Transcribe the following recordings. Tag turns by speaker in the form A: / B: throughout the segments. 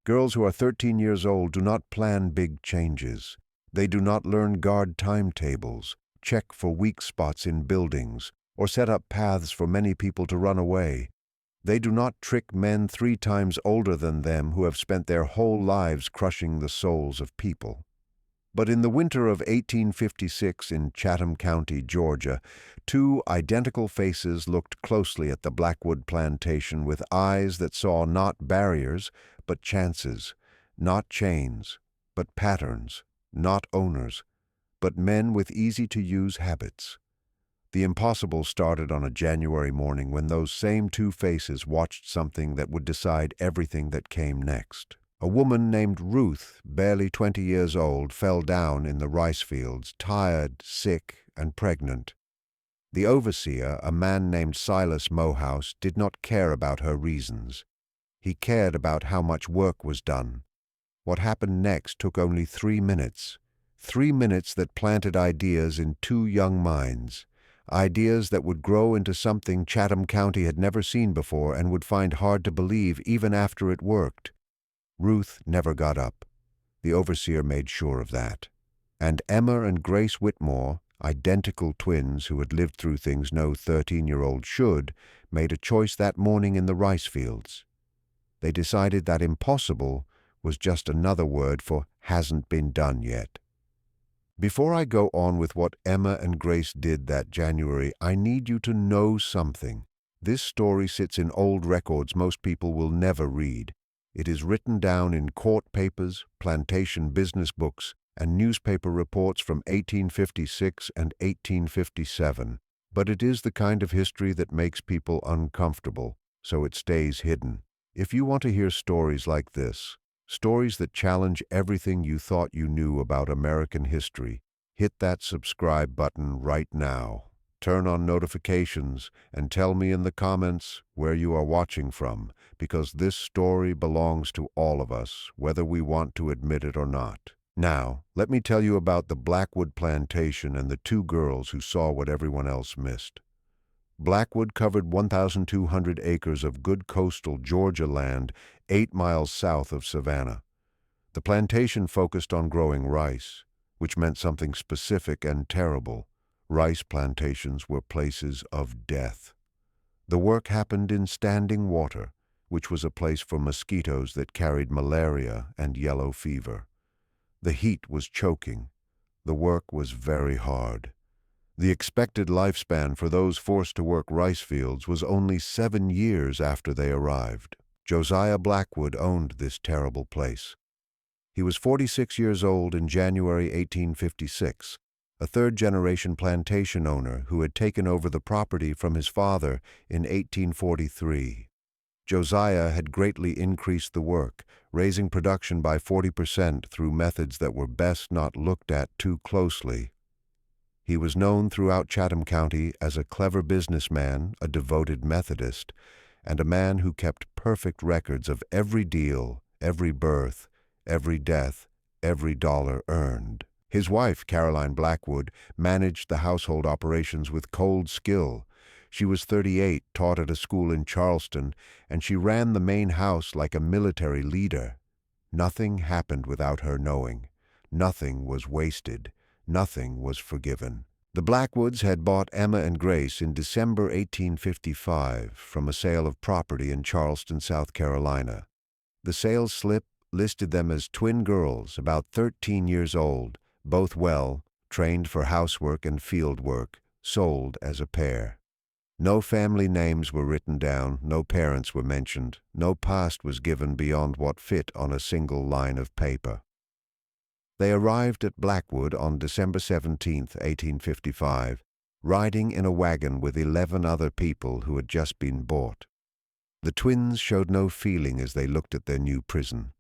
A: Girls who are 13 years old do not plan big changes. They do not learn guard timetables, check for weak spots in buildings, or set up paths for many people to run away. They do not trick men 3 times older than them who have spent their whole lives crushing the souls of people. But in the winter of 1856 in Chatham County, Georgia, 2 identical faces looked closely at the Blackwood plantation with eyes that saw not barriers, but chances, not chains, but patterns, not owners, but men with easy-to-use habits. The impossible started on a January morning when those same 2 faces watched something that would decide everything that came next. A woman named Ruth, barely 20 years old, fell down in the rice fields, tired, sick, and pregnant. The overseer, a man named Silas Mohouse, did not care about her reasons. He cared about how much work was done. What happened next took only 3 minutes. 3 minutes that planted ideas in 2 young minds. Ideas that would grow into something Chatham County had never seen before and would find hard to believe even after it worked. Ruth never got up. The overseer made sure of that. And Emma and Grace Whitmore, identical twins who had lived through things no 13-year-old should, made a choice that morning in the rice fields. They decided that impossible was just another word for hasn't been done yet. Before I go on with what Emma and Grace did that January, I need you to know something. This story sits in old records most people will never read. It is written down in court papers, plantation business books, and newspaper reports from 1856 and 1857. But it is the kind of history that makes people uncomfortable, so it stays hidden. If you want to hear stories like this, stories that challenge everything you thought you knew about American history, hit that subscribe button right now. Turn on notifications and tell me in the comments where you are watching from, because this story belongs to all of us, whether we want to admit it or not. Now, let me tell you about the Blackwood plantation and the 2 girls who saw what everyone else missed. Blackwood covered 1,200 acres of good coastal Georgia land 8 miles south of Savannah. The plantation focused on growing rice, which meant something specific and terrible. Rice plantations were places of death. The work happened in standing water, which was a place for mosquitoes that carried malaria and yellow fever. The heat was choking. The work was very hard. The expected lifespan for those forced to work rice fields was only 7 years after they arrived. Josiah Blackwood owned this terrible place. He was 46 years old in January 1856, a 3rd-generation plantation owner who had taken over the property from his father in 1843. Josiah had greatly increased the work, raising production by 40% through methods that were best not looked at too closely. He was known throughout Chatham County as a clever businessman, a devoted Methodist, and a man who kept perfect records of every deal, every birth, every death, every dollar earned. His wife, Caroline Blackwood, managed the household operations with cold skill. She was 38, taught at a school in Charleston, and she ran the main house like a military leader. Nothing happened without her knowing. Nothing was wasted. Nothing was forgiven. The Blackwoods had bought Emma and Grace in December 1855 from a sale of property in Charleston, South Carolina. The sales slip listed them as twin girls, about 13 years old, both well, trained for housework and field work, sold as a pair. No family names were written down, no parents were mentioned, no past was given beyond what fit on a single line of paper. They arrived at Blackwood on December 17, 1855, riding in a wagon with 11 other people who had just been bought. The twins showed no feeling as they looked at their new prison.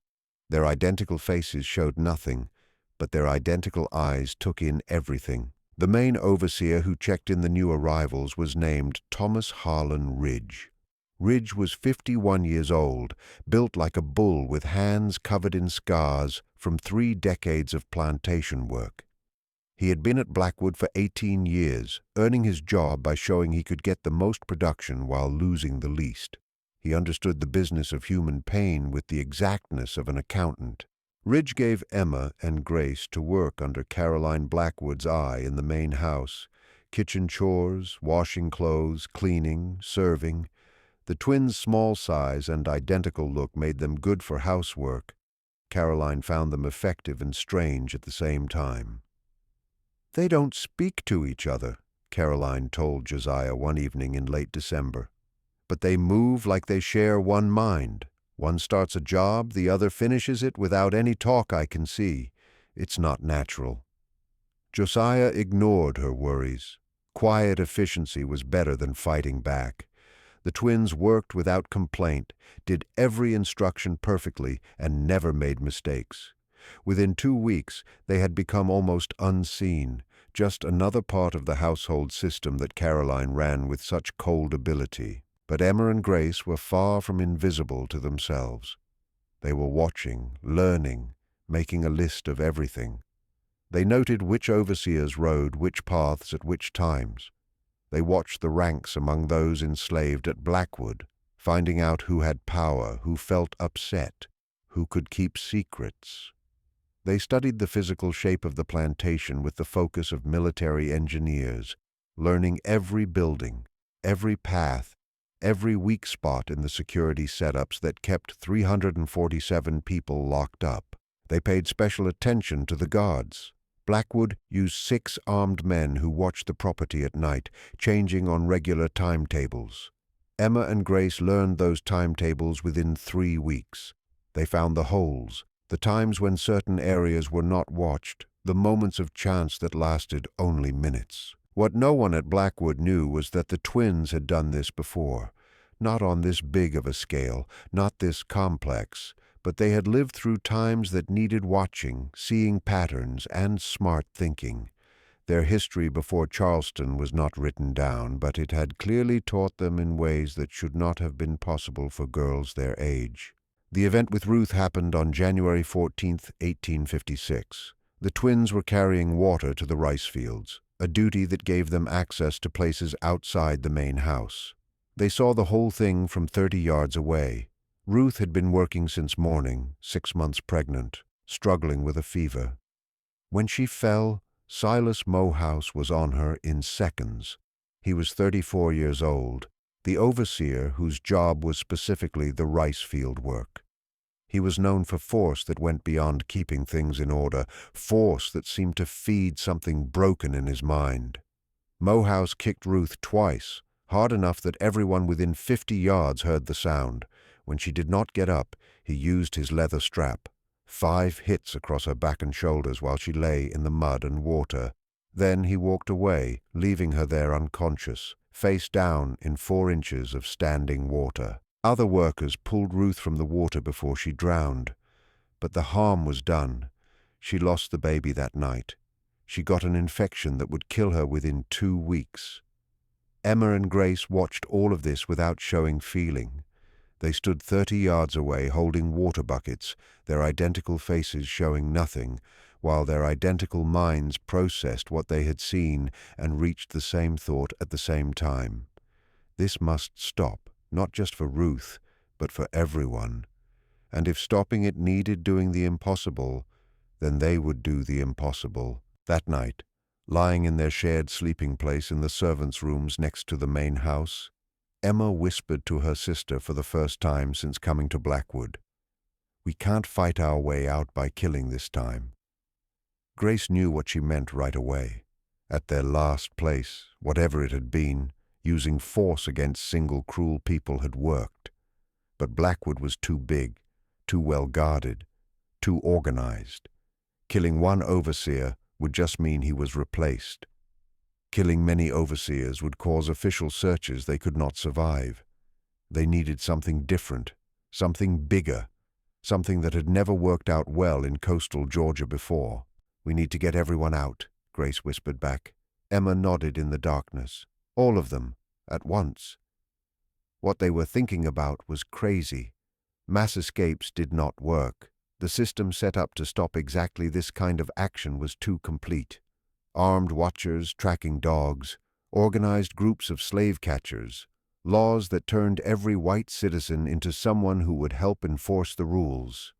A: Their identical faces showed nothing, but their identical eyes took in everything. The main overseer who checked in the new arrivals was named Thomas Harlan Ridge. Ridge was 51 years old, built like a bull with hands covered in scars from 3 decades of plantation work. He had been at Blackwood for 18 years, earning his job by showing he could get the most production while losing the least. He understood the business of human pain with the exactness of an accountant. Ridge gave Emma and Grace to work under Caroline Blackwood's eye in the main house. Kitchen chores, washing clothes, cleaning, serving. The twins' small size and identical look made them good for housework. Caroline found them effective and strange at the same time. "They don't speak to each other," Caroline told Josiah one evening in late December. "But they move like they share one mind. One starts a job, the other finishes it without any talk I can see. It's not natural." Josiah ignored her worries. Quiet efficiency was better than fighting back. The twins worked without complaint, did every instruction perfectly, and never made mistakes. Within 2 weeks, they had become almost unseen, just another part of the household system that Caroline ran with such cold ability. But Emma and Grace were far from invisible to themselves. They were watching, learning, making a list of everything. They noted which overseers rode which paths at which times. They watched the ranks among those enslaved at Blackwood, finding out who had power, who felt upset, who could keep secrets. They studied the physical shape of the plantation with the focus of military engineers, learning every building, every path, every weak spot in the security setups that kept 347 people locked up. They paid special attention to the guards. Blackwood used 6 armed men who watched the property at night, changing on regular timetables. Emma and Grace learned those timetables within 3 weeks. They found the holes, the times when certain areas were not watched, the moments of chance that lasted only minutes. What no one at Blackwood knew was that the twins had done this before. Not on this big of a scale, not this complex, but they had lived through times that needed watching, seeing patterns, and smart thinking. Their history before Charleston was not written down, but it had clearly taught them in ways that should not have been possible for girls their age. The event with Ruth happened on January 14, 1856. The twins were carrying water to the rice fields, a duty that gave them access to places outside the main house. They saw the whole thing from 30 yards away. Ruth had been working since morning, 6 months pregnant, struggling with a fever. When she fell, Silas Mohouse was on her in seconds. He was 34 years old, the overseer whose job was specifically the rice field work. He was known for force that went beyond keeping things in order, force that seemed to feed something broken in his mind. Mohouse kicked Ruth twice, hard enough that everyone within 50 yards heard the sound. When she did not get up, he used his leather strap. 5 hits across her back and shoulders while she lay in the mud and water. Then he walked away, leaving her there unconscious, face down in 4 inches of standing water. Other workers pulled Ruth from the water before she drowned. But the harm was done. She lost the baby that night. She got an infection that would kill her within 2 weeks. Emma and Grace watched all of this without showing feeling. They stood 30 yards away holding water buckets, their identical faces showing nothing, while their identical minds processed what they had seen and reached the same thought at the same time. This must stop, not just for Ruth, but for everyone. And if stopping it needed doing the impossible, then they would do the impossible. That night, lying in their shared sleeping place in the servants' rooms next to the main house, Emma whispered to her sister for the first time since coming to Blackwood, "We can't fight our way out by killing this time." Grace knew what she meant right away. At their last place, whatever it had been, using force against single cruel people had worked. But Blackwood was too big, too well guarded, too organized. Killing one overseer would just mean he was replaced. Killing many overseers would cause official searches they could not survive. They needed something different, something bigger, something that had never worked out well in coastal Georgia before. "We need to get everyone out," Grace whispered back. Emma nodded in the darkness. All of them, at once. What they were thinking about was crazy. Mass escapes did not work. The system set up to stop exactly this kind of action was too complete. Armed watchers, tracking dogs, organized groups of slave catchers, laws that turned every white citizen into someone who would help enforce the rules.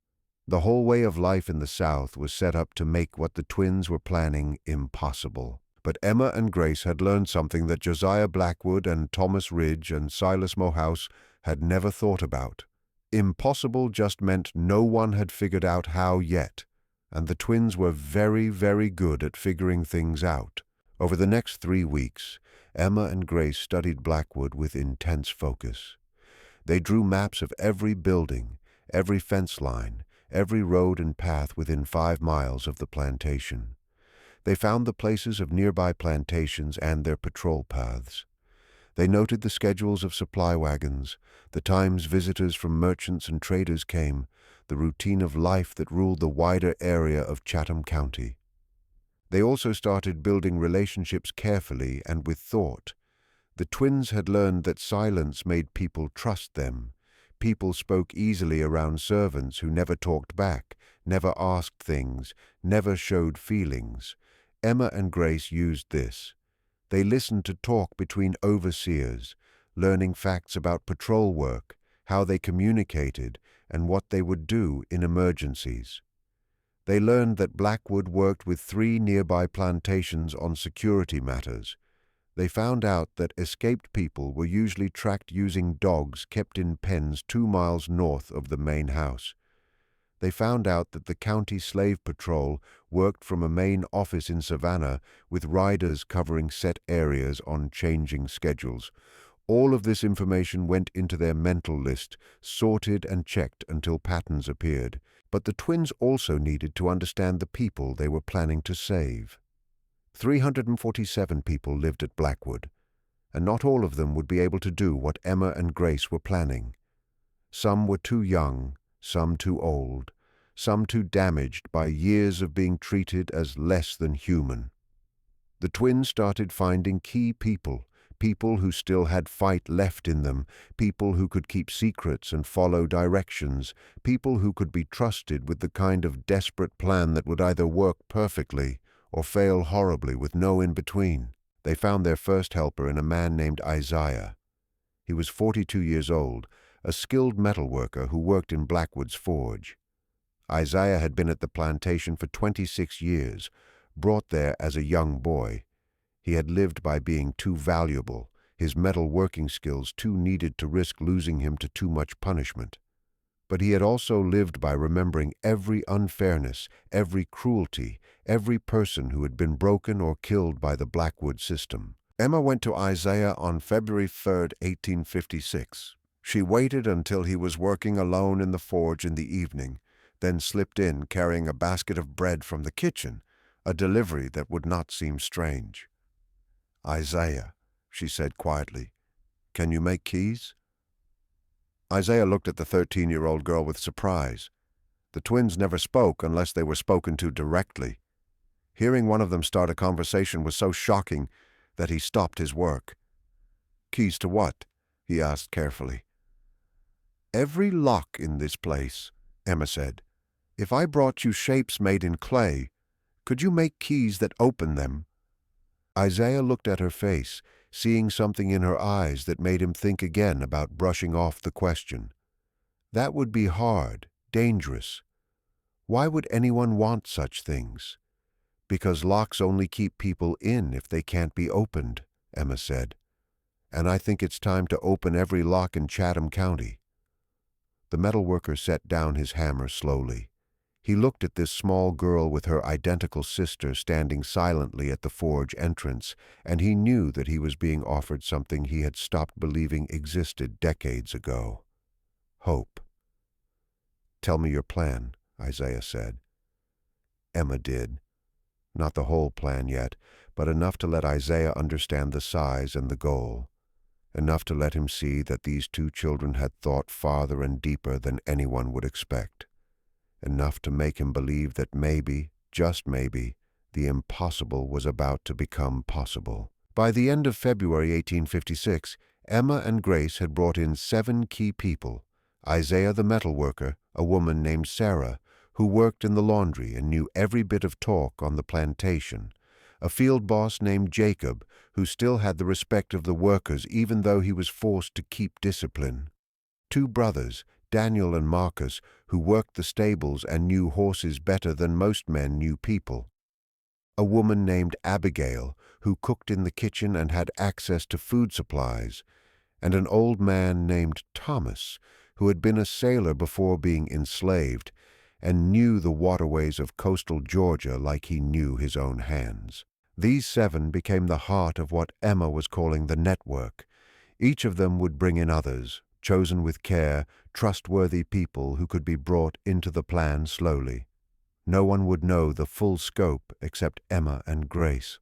A: The whole way of life in the South was set up to make what the twins were planning impossible. But Emma and Grace had learned something that Josiah Blackwood and Thomas Ridge and Silas Morehouse had never thought about. Impossible just meant no one had figured out how yet, and the twins were very, very good at figuring things out. Over the next 3 weeks, Emma and Grace studied Blackwood with intense focus. They drew maps of every building, every fence line, every road and path within 5 miles of the plantation. They found the places of nearby plantations and their patrol paths. They noted the schedules of supply wagons, the times visitors from merchants and traders came, the routine of life that ruled the wider area of Chatham County. They also started building relationships carefully and with thought. The twins had learned that silence made people trust them. People spoke easily around servants who never talked back, never asked things, never showed feelings. Emma and Grace used this. They listened to talk between overseers, learning facts about patrol work, how they communicated, and what they would do in emergencies. They learned that Blackwood worked with 3 nearby plantations on security matters. They found out that escaped people were usually tracked using dogs kept in pens 2 miles north of the main house. They found out that the county slave patrol worked from a main office in Savannah with riders covering set areas on changing schedules. All of this information went into their mental list, sorted and checked until patterns appeared. But the twins also needed to understand the people they were planning to save. 347 people lived at Blackwood, and not all of them would be able to do what Emma and Grace were planning. Some were too young, some too old, some too damaged by years of being treated as less than human. The twins started finding key people, people who still had fight left in them, people who could keep secrets and follow directions, people who could be trusted with the kind of desperate plan that would either work perfectly or fail horribly with no in-between. They found their first helper in a man named Isaiah. He was 42 years old, a skilled metal worker who worked in Blackwood's forge. Isaiah had been at the plantation for 26 years, brought there as a young boy. He had lived by being too valuable, his metal working skills too needed to risk losing him to too much punishment. But he had also lived by remembering every unfairness, every cruelty, every person who had been broken or killed by the Blackwood system. Emma went to Isaiah on February 3, 1856. She waited until he was working alone in the forge in the evening, then slipped in carrying a basket of bread from the kitchen, a delivery that would not seem strange. "Isaiah," she said quietly, "can you make keys?" Isaiah looked at the 13-year-old girl with surprise. The twins never spoke unless they were spoken to directly. Hearing one of them start a conversation was so shocking that he stopped his work. "Keys to what?" he asked carefully. "Every lock in this place," Emma said. "If I brought you shapes made in clay, could you make keys that open them?" Isaiah looked at her face, seeing something in her eyes that made him think again about brushing off the question. That would be hard, dangerous. Why would anyone want such things? "Because locks only keep people in if they can't be opened," Emma said. "And I think it's time to open every lock in Chatham County." The metalworker set down his hammer slowly. He looked at this small girl with her identical sister standing silently at the forge entrance, and he knew that he was being offered something he had stopped believing existed decades ago. Hope. "Tell me your plan," Isaiah said. Emma did. Not the whole plan yet, but enough to let Isaiah understand the size and the goal. Enough to let him see that these 2 children had thought farther and deeper than anyone would expect. Enough to make him believe that maybe, just maybe, the impossible was about to become possible. By the end of February 1856, Emma and Grace had brought in 7 key people: Isaiah the metalworker, a woman named Sarah, who worked in the laundry and knew every bit of talk on the plantation, a field boss named Jacob, who still had the respect of the workers even though he was forced to keep discipline. Two brothers, Daniel and Marcus, who worked the stables and knew horses better than most men knew people. A woman named Abigail, who cooked in the kitchen and had access to food supplies, and an old man named Thomas, who had been a sailor before being enslaved and knew the waterways of coastal Georgia like he knew his own hands. These 7 became the heart of what Emma was calling the network. Each of them would bring in others, chosen with care, trustworthy people who could be brought into the plan slowly. No one would know the full scope except Emma and Grace.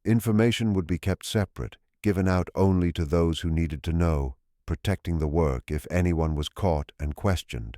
A: Information would be kept separate, given out only to those who needed to know, protecting the work if anyone was caught and questioned.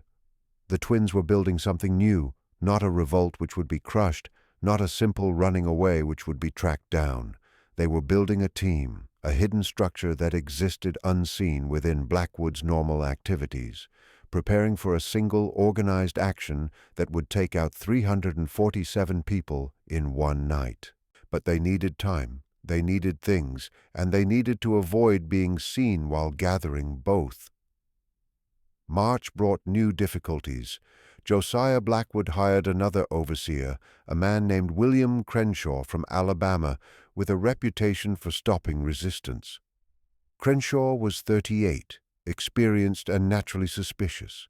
A: The twins were building something new, not a revolt which would be crushed, not a simple running away which would be tracked down. They were building a team, a hidden structure that existed unseen within Blackwood's normal activities, preparing for a single organized action that would take out 347 people in one night. But they needed time, they needed things, and they needed to avoid being seen while gathering both. March brought new difficulties. Josiah Blackwood hired another overseer, a man named William Crenshaw from Alabama, with a reputation for stopping resistance. Crenshaw was 38, experienced and naturally suspicious.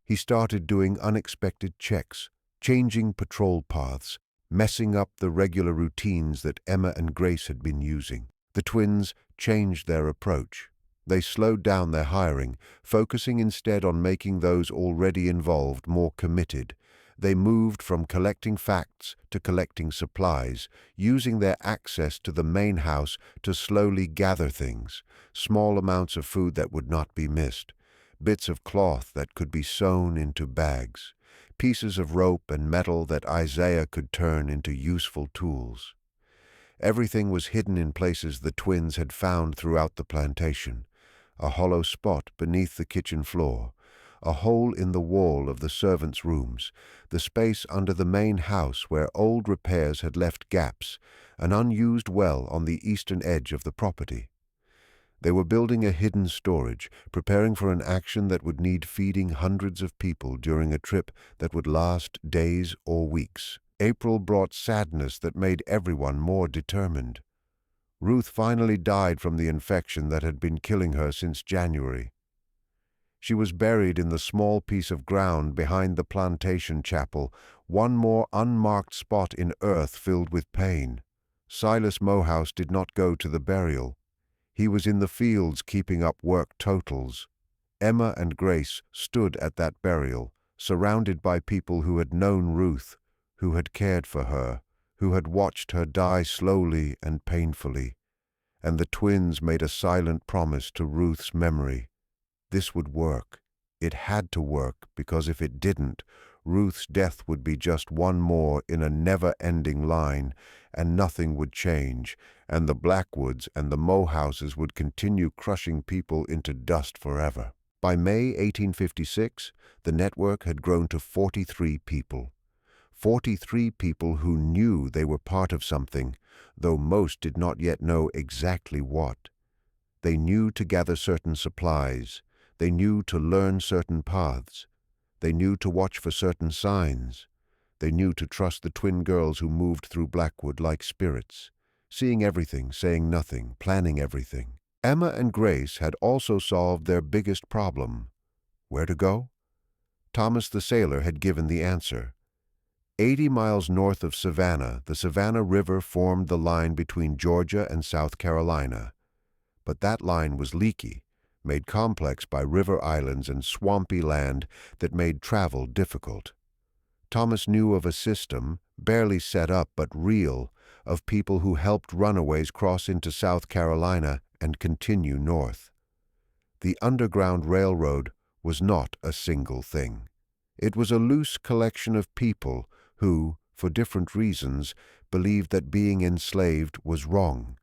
A: He started doing unexpected checks, changing patrol paths, messing up the regular routines that Emma and Grace had been using. The twins changed their approach. They slowed down their hiring, focusing instead on making those already involved more committed. They moved from collecting facts to collecting supplies, using their access to the main house to slowly gather things, small amounts of food that would not be missed, bits of cloth that could be sewn into bags, pieces of rope and metal that Isaiah could turn into useful tools. Everything was hidden in places the twins had found throughout the plantation. A hollow spot beneath the kitchen floor, a hole in the wall of the servants' rooms, the space under the main house where old repairs had left gaps, an unused well on the eastern edge of the property. They were building a hidden storage, preparing for an action that would need feeding hundreds of people during a trip that would last days or weeks. April brought sadness that made everyone more determined. Ruth finally died from the infection that had been killing her since January. She was buried in the small piece of ground behind the plantation chapel, one more unmarked spot in earth filled with pain. Silas Mohouse did not go to the burial. He was in the fields keeping up work totals. Emma and Grace stood at that burial, surrounded by people who had known Ruth, who had cared for her, who had watched her die slowly and painfully, and the twins made a silent promise to Ruth's memory. This would work. It had to work, because if it didn't, Ruth's death would be just one more in a never-ending line, and nothing would change, and the Blackwoods and the Mohouses would continue crushing people into dust forever. By May 1856, the network had grown to 43 people. 43 people who knew they were part of something, though most did not yet know exactly what. They knew to gather certain supplies. They knew to learn certain paths. They knew to watch for certain signs. They knew to trust the twin girls who moved through Blackwood like spirits, seeing everything, saying nothing, planning everything. Emma and Grace had also solved their biggest problem. Where to go? Thomas the sailor had given the answer. 80 miles north of Savannah, the Savannah River formed the line between Georgia and South Carolina. But that line was leaky, made complex by river islands and swampy land that made travel difficult. Thomas knew of a system, barely set up but real, of people who helped runaways cross into South Carolina and continue north. The Underground Railroad was not a single thing. It was a loose collection of people who, for different reasons, believed that being enslaved was wrong,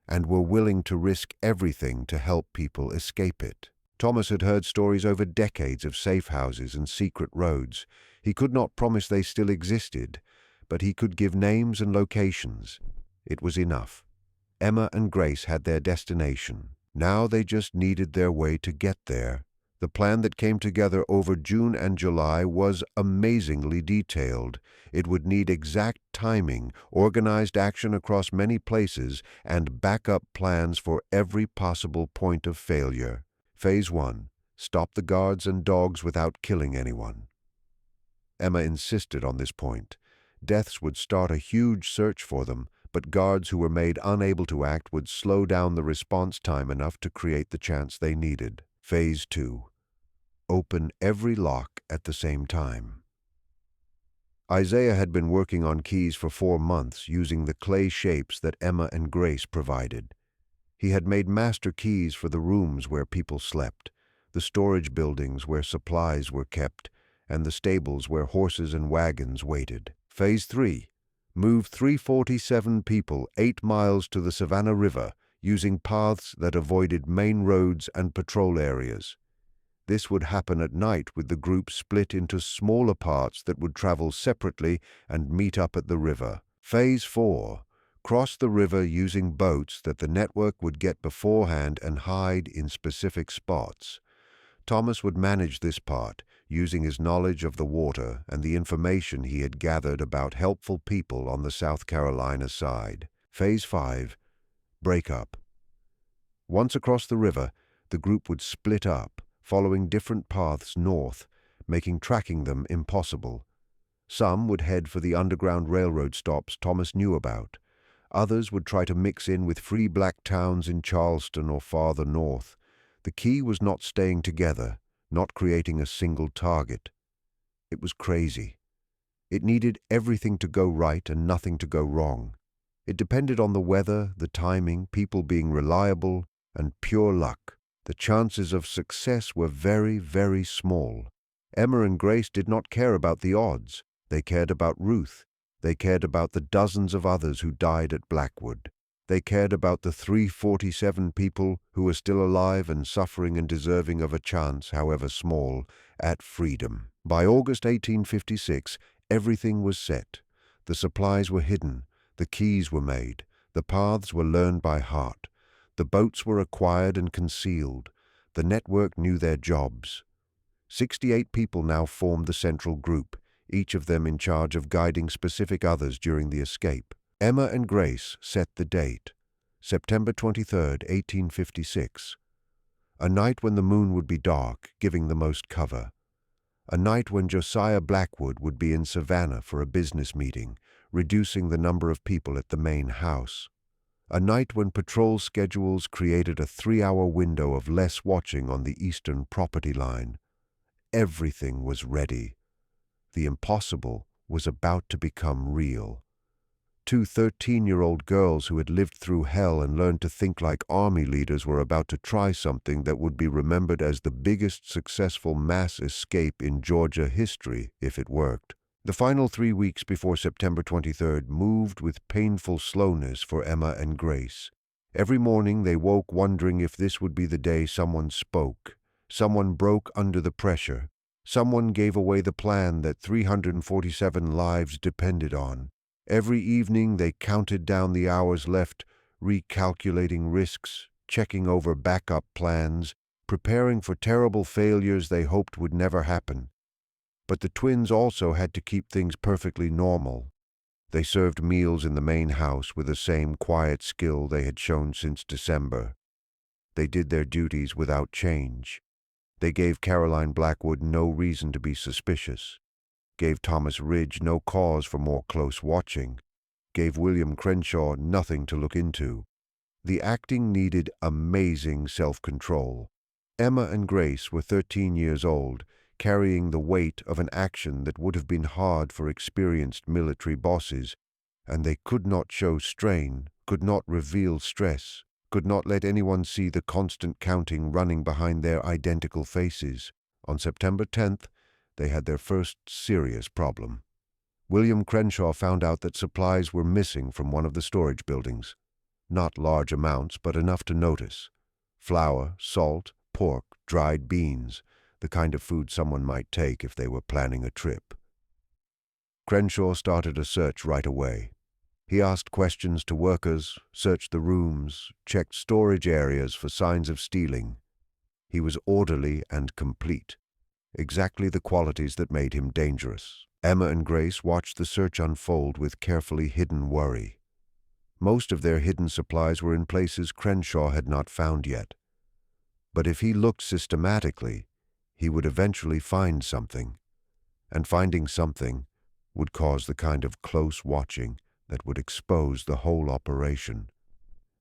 A: and were willing to risk everything to help people escape it. Thomas had heard stories over decades of safe houses and secret roads. He could not promise they still existed, but he could give names and locations. It was enough. Emma and Grace had their destination. Now they just needed their way to get there. The plan that came together over June and July was amazingly detailed. It would need exact timing, organized action across many places, and backup plans for every possible point of failure. Phase 1. Stop the guards and dogs without killing anyone. Emma insisted on this point. Deaths would start a huge search for them, but guards who were made unable to act would slow down the response time enough to create the chance they needed. Phase 2. Open every lock at the same time. Isaiah had been working on keys for 4 months using the clay shapes that Emma and Grace provided. He had made master keys for the rooms where people slept, the storage buildings where supplies were kept, and the stables where horses and wagons waited. Phase 3. Move 347 people 8 miles to the Savannah River using paths that avoided main roads and patrol areas. This would happen at night with the group split into smaller parts that would travel separately and meet up at the river. Phase 4. Cross the river using boats that the network would get beforehand and hide in specific spots. Thomas would manage this part, using his knowledge of the water and the information he had gathered about helpful people on the South Carolina side. Phase 5. Break up. Once across the river, the group would split up, following different paths north, making tracking them impossible. Some would head for the underground railroad stops Thomas knew about. Others would try to mix in with free black towns in Charleston or farther north. The key was not staying together, not creating a single target. It was crazy. It needed everything to go right and nothing to go wrong. It depended on the weather, the timing, people being reliable, and pure luck. The chances of success were very, very small. Emma and Grace did not care about the odds. They cared about Ruth. They cared about the dozens of others who died at Blackwood. They cared about the 347 people who were still alive and suffering and deserving of a chance, however small, at freedom. By August 1856, everything was set. The supplies were hidden. The keys were made. The paths were learned by heart. The boats were acquired and concealed. The network knew their jobs. 68 people now formed the central group, each of them in charge of guiding specific others during the escape. Emma and Grace set the date, September 23, 1856. A night when the moon would be dark, giving the most cover. A night when Josiah Blackwood would be in Savannah for a business meeting, reducing the number of people at the main house. A night when patrol schedules created a 3-hour window of less watching on the eastern property line. Everything was ready. The impossible was about to become real. 2 13-year-old girls who had lived through hell and learned to think like army leaders were about to try something that would be remembered as the biggest successful mass escape in Georgia history if it worked. The final 3 weeks before September 23rd moved with painful slowness for Emma and Grace. Every morning they woke wondering if this would be the day someone spoke. Someone broke under the pressure. Someone gave away the plan that 347 lives depended on. Every evening they counted down the hours left, recalculating risks, checking over backup plans, preparing for terrible failures they hoped would never happen. But the twins also had to keep things perfectly normal. They served meals in the main house with the same quiet skill they had shown since December. They did their duties without change. They gave Caroline Blackwood no reason to be suspicious, gave Thomas Ridge no cause for more close watching, gave William Crenshaw nothing to look into. The acting needed amazing self-control. Emma and Grace were 13 years old, carrying the weight of an action that would have been hard for experienced military bosses, and they could not show strain, could not reveal stress, could not let anyone see the constant counting running behind their identical faces. On September 10th, they had their first serious problem. William Crenshaw found out that supplies were missing from one of the storage buildings. Not large amounts, but enough to notice. Flour, salt, pork, dried beans, the kind of food someone might take if they were planning a trip. Crenshaw started a search right away. He asked questions to workers, searched the rooms, checked storage areas for signs of stealing. He was orderly and complete, exactly the qualities that made him dangerous. Emma and Grace watched the search unfold with carefully hidden worry. Most of their hidden supplies were in places Crenshaw had not found yet. But if he looked systematically, he would eventually find something. And finding something would cause the kind of close watching that would expose the whole operation.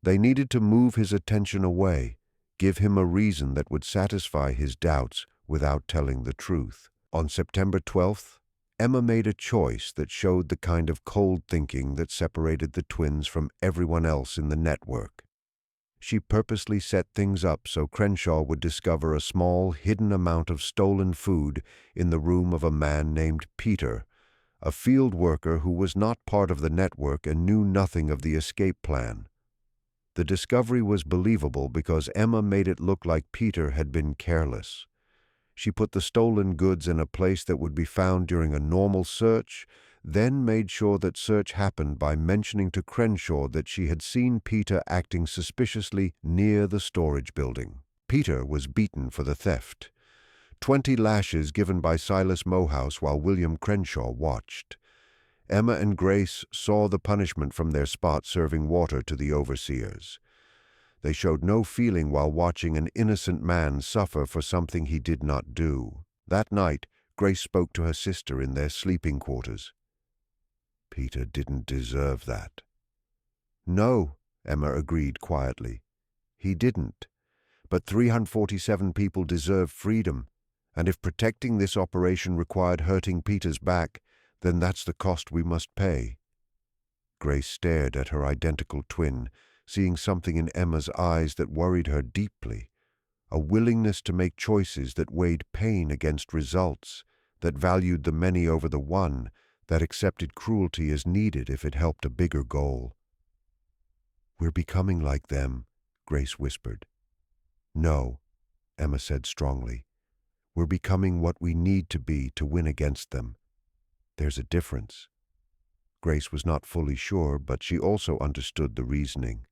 A: They needed to move his attention away, give him a reason that would satisfy his doubts without telling the truth. On September 12th, Emma made a choice that showed the kind of cold thinking that separated the twins from everyone else in the network. She purposely set things up so Crenshaw would discover a small, hidden amount of stolen food in the room of a man named Peter, a field worker who was not part of the network and knew nothing of the escape plan. The discovery was believable because Emma made it look like Peter had been careless. She put the stolen goods in a place that would be found during a normal search, then made sure that search happened by mentioning to Crenshaw that she had seen Peter acting suspiciously near the storage building. Peter was beaten for the theft. 20 lashes given by Silas Mohouse while William Crenshaw watched. Emma and Grace saw the punishment from their spot serving water to the overseers. They showed no feeling while watching an innocent man suffer for something he did not do. That night, Grace spoke to her sister in their sleeping quarters. Peter didn't deserve that. No, Emma agreed quietly. He didn't. But 347 people deserve freedom, and if protecting this operation required hurting Peter's back, then that's the cost we must pay. Grace stared at her identical twin, seeing something in Emma's eyes that worried her deeply, a willingness to make choices that weighed pain against results, that valued the many over the one, that accepted cruelty as needed if it helped a bigger goal. "We're becoming like them," Grace whispered. "No," Emma said strongly. "We're becoming what we need to be to win against them. There's a difference." Grace was not fully sure, but she also understood the reasoning.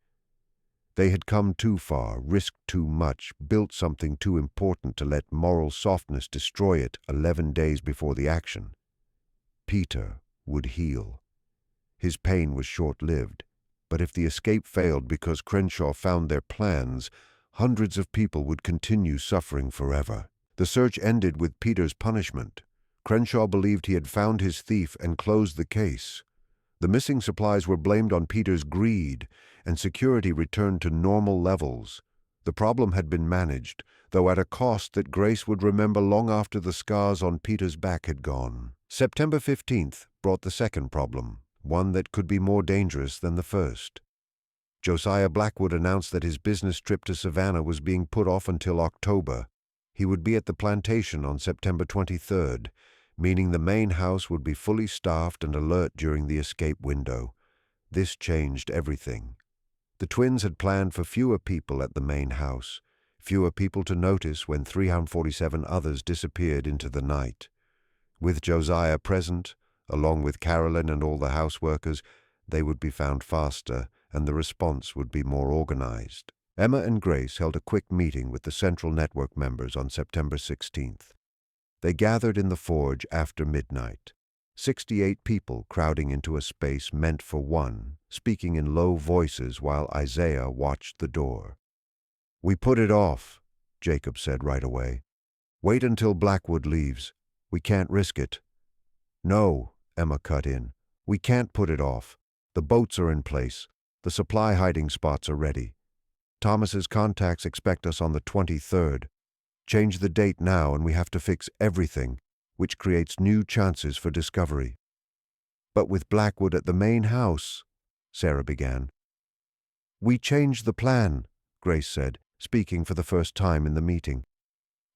A: They had come too far, risked too much, built something too important to let moral softness destroy it 11 days before the action. Peter would heal. His pain was short-lived, but if the escape failed because Crenshaw found their plans, hundreds of people would continue suffering forever. The search ended with Peter's punishment. Crenshaw believed he had found his thief and closed the case. The missing supplies were blamed on Peter's greed, and security returned to normal levels. The problem had been managed, though at a cost that Grace would remember long after the scars on Peter's back had gone. September 15th brought the second problem, one that could be more dangerous than the first. Josiah Blackwood announced that his business trip to Savannah was being put off until October. He would be at the plantation on September 23rd, meaning the main house would be fully staffed and alert during the escape window. This changed everything. The twins had planned for fewer people at the main house, fewer people to notice when 347 others disappeared into the night. With Josiah present, along with Carolyn and all the houseworkers, they would be found faster, and the response would be more organized. Emma and Grace held a quick meeting with the Central Network members on September 16th. They gathered in the forge after midnight, 68 people crowding into a space meant for one, speaking in low voices while Isaiah watched the door. "We put it off," Jacob said right away. "Wait until Blackwood leaves. We can't risk it." "No," Emma cut in. "We can't put it off. The boats are in place. The supply hiding spots are ready. Thomas's contacts expect us on the 23rd. Change the date now and we have to fix everything, which creates new chances for discovery." "But with Blackwood at the main house," Sarah began. "We changed the plan," Grace said, speaking for the first time in the meeting.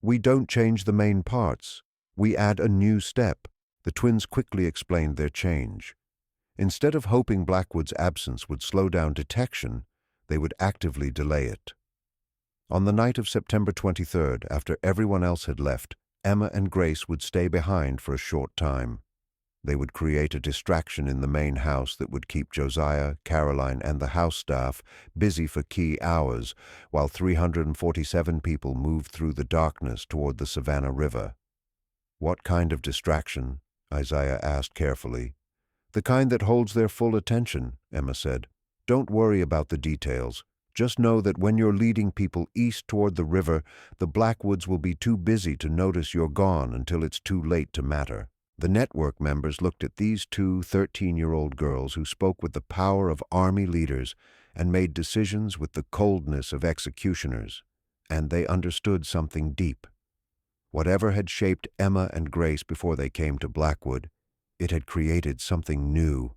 A: "We don't change the main parts. We add a new step." The twins quickly explained their change. Instead of hoping Blackwood's absence would slow down detection, they would actively delay it. On the night of September 23rd, after everyone else had left, Emma and Grace would stay behind for a short time. They would create a distraction in the main house that would keep Josiah, Caroline, and the house staff busy for key hours while 347 people moved through the darkness toward the Savannah River. "What kind of distraction?" Isaiah asked carefully. "The kind that holds their full attention," Emma said. "Don't worry about the details. Just know that when you're leading people east toward the river, the Blackwoods will be too busy to notice you're gone until it's too late to matter." The network members looked at these two 13-year-old girls who spoke with the power of army leaders and made decisions with the coldness of executioners, and they understood something deep. Whatever had shaped Emma and Grace before they came to Blackwood, it had created something new.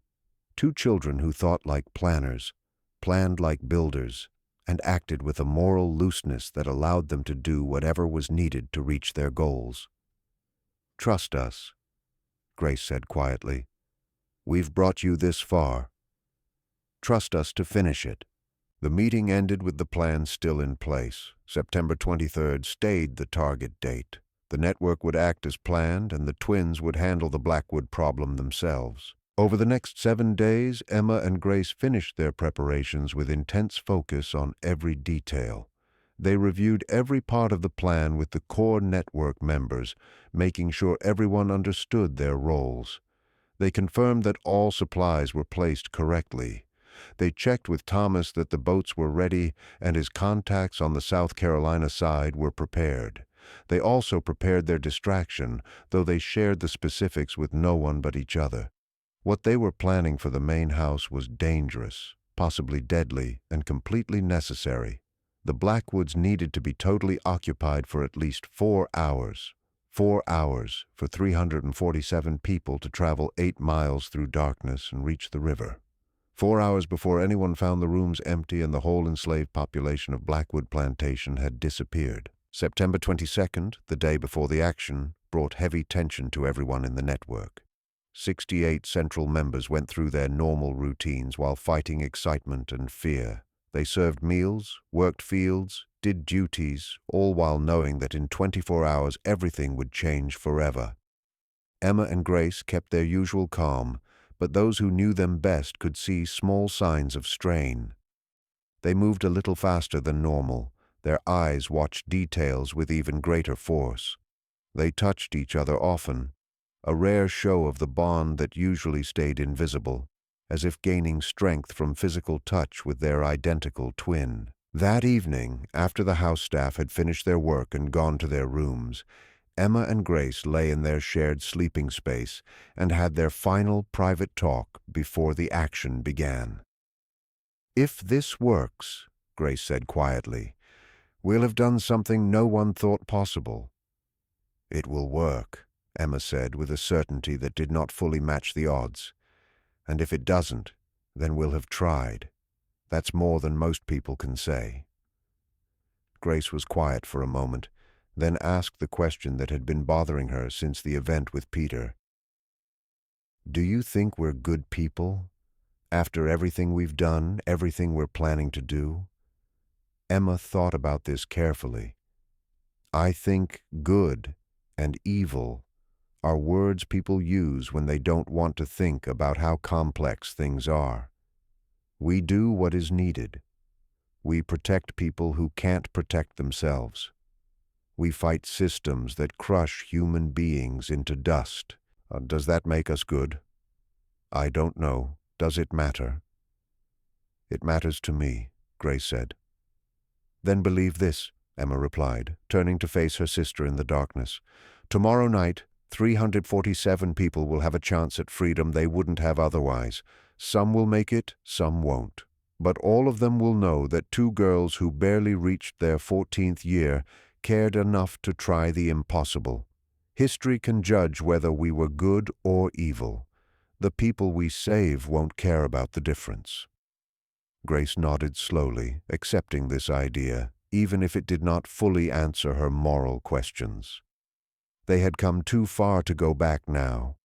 A: Two children who thought like planners, planned like builders, and acted with a moral looseness that allowed them to do whatever was needed to reach their goals. "Trust us," Grace said quietly. "We've brought you this far. Trust us to finish it." The meeting ended with the plan still in place. September 23rd stayed the target date. The network would act as planned, and the twins would handle the Blackwood problem themselves. Over the next 7 days, Emma and Grace finished their preparations with intense focus on every detail. They reviewed every part of the plan with the core network members, making sure everyone understood their roles. They confirmed that all supplies were placed correctly. They checked with Thomas that the boats were ready and his contacts on the South Carolina side were prepared. They also prepared their distraction, though they shared the specifics with no one but each other. What they were planning for the main house was dangerous, possibly deadly, and completely necessary. The Blackwoods needed to be totally occupied for at least 4 hours. 4 hours for 347 people to travel 8 miles through darkness and reach the river. 4 hours before anyone found the rooms empty and the whole enslaved population of Blackwood Plantation had disappeared. September 22nd, the day before the action, brought heavy tension to everyone in the network. 68 central members went through their normal routines while fighting excitement and fear. They served meals, worked fields, did duties, all while knowing that in 24 hours everything would change forever. Emma and Grace kept their usual calm, but those who knew them best could see small signs of strain. They moved a little faster than normal. Their eyes watched details with even greater force. They touched each other often, a rare show of the bond that usually stayed invisible, as if gaining strength from physical touch with their identical twin. That evening, after the house staff had finished their work and gone to their rooms, Emma and Grace lay in their shared sleeping space and had their final private talk before the action began. "If this works," Grace said quietly, "we'll have done something no one thought possible." "It will work," Emma said with a certainty that did not fully match the odds. "And if it doesn't, then we'll have tried. That's more than most people can say." Grace was quiet for a moment, then asked the question that had been bothering her since the event with Peter. "Do you think we're good people? After everything we've done, everything we're planning to do?" Emma thought about this carefully. "I think good and evil are words people use when they don't want to think about how complex things are. We do what is needed. We protect people who can't protect themselves. We fight systems that crush human beings into dust. Does that make us good? I don't know. Does it matter?" "It matters to me," Grace said. "Then believe this," Emma replied, turning to face her sister in the darkness. "Tomorrow night, 347 people will have a chance at freedom they wouldn't have otherwise. Some will make it, some won't. But all of them will know that 2 girls who barely reached their 14th year cared enough to try the impossible. History can judge whether we were good or evil. The people we save won't care about the difference." Grace nodded slowly, accepting this idea, even if it did not fully answer her moral questions. They had come too far to go back now.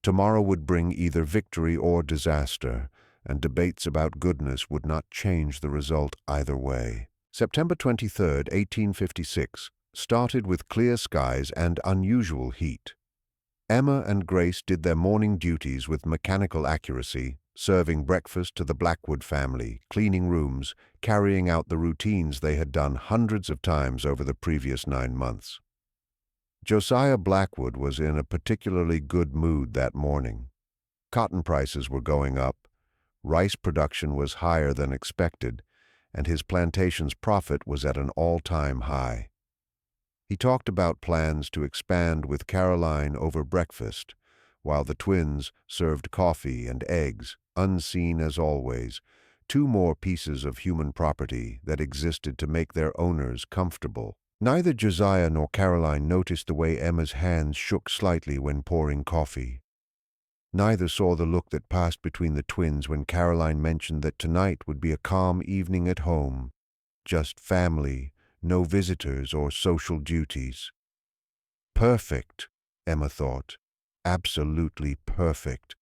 A: Tomorrow would bring either victory or disaster, and debates about goodness would not change the result either way. September 23rd, 1856, started with clear skies and unusual heat. Emma and Grace did their morning duties with mechanical accuracy, serving breakfast to the Blackwood family, cleaning rooms, carrying out the routines they had done hundreds of times over the previous 9 months. Josiah Blackwood was in a particularly good mood that morning. Cotton prices were going up, rice production was higher than expected, and his plantation's profit was at an all-time high. He talked about plans to expand with Caroline over breakfast, while the twins served coffee and eggs, unseen as always, 2 more pieces of human property that existed to make their owners comfortable. Neither Josiah nor Caroline noticed the way Emma's hands shook slightly when pouring coffee. Neither saw the look that passed between the twins when Caroline mentioned that tonight would be a calm evening at home, just family, no visitors or social duties. Perfect, Emma thought. Absolutely perfect.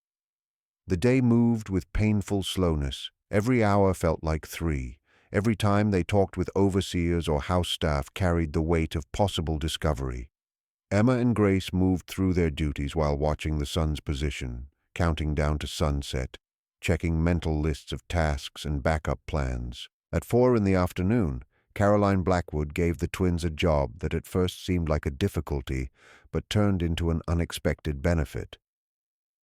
A: The day moved with painful slowness. Every hour felt like 3. Every time they talked with overseers or house staff carried the weight of possible discovery. Emma and Grace moved through their duties while watching the sun's position, counting down to sunset, checking mental lists of tasks and backup plans. At 4 in the afternoon, Caroline Blackwood gave the twins a job that at first seemed like a difficulty, but turned into an unexpected benefit.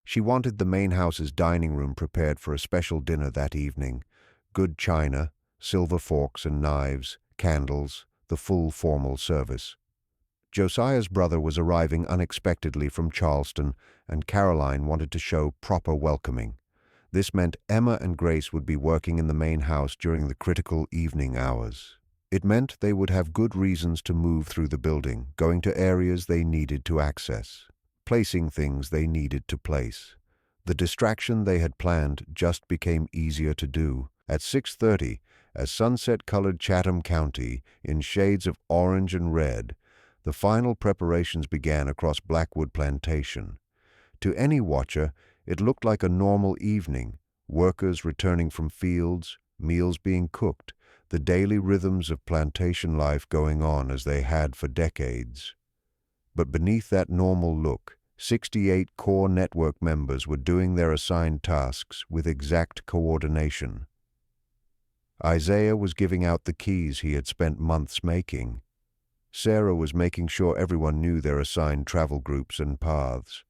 A: She wanted the main house's dining room prepared for a special dinner that evening. Good china, silver forks and knives, candles, the full formal service. Josiah's brother was arriving unexpectedly from Charleston, and Caroline wanted to show proper welcoming. This meant Emma and Grace would be working in the main house during the critical evening hours. It meant they would have good reasons to move through the building, going to areas they needed to access, placing things they needed to place. The distraction they had planned just became easier to do. At 6:30, as sunset colored Chatham County in shades of orange and red, the final preparations began across Blackwood Plantation. To any watcher, it looked like a normal evening, workers returning from fields, meals being cooked, the daily rhythms of plantation life going on as they had for decades. But beneath that normal look, 68 core network members were doing their assigned tasks with exact coordination. Isaiah was giving out the keys he had spent months making. Sarah was making sure everyone knew their assigned travel groups and paths.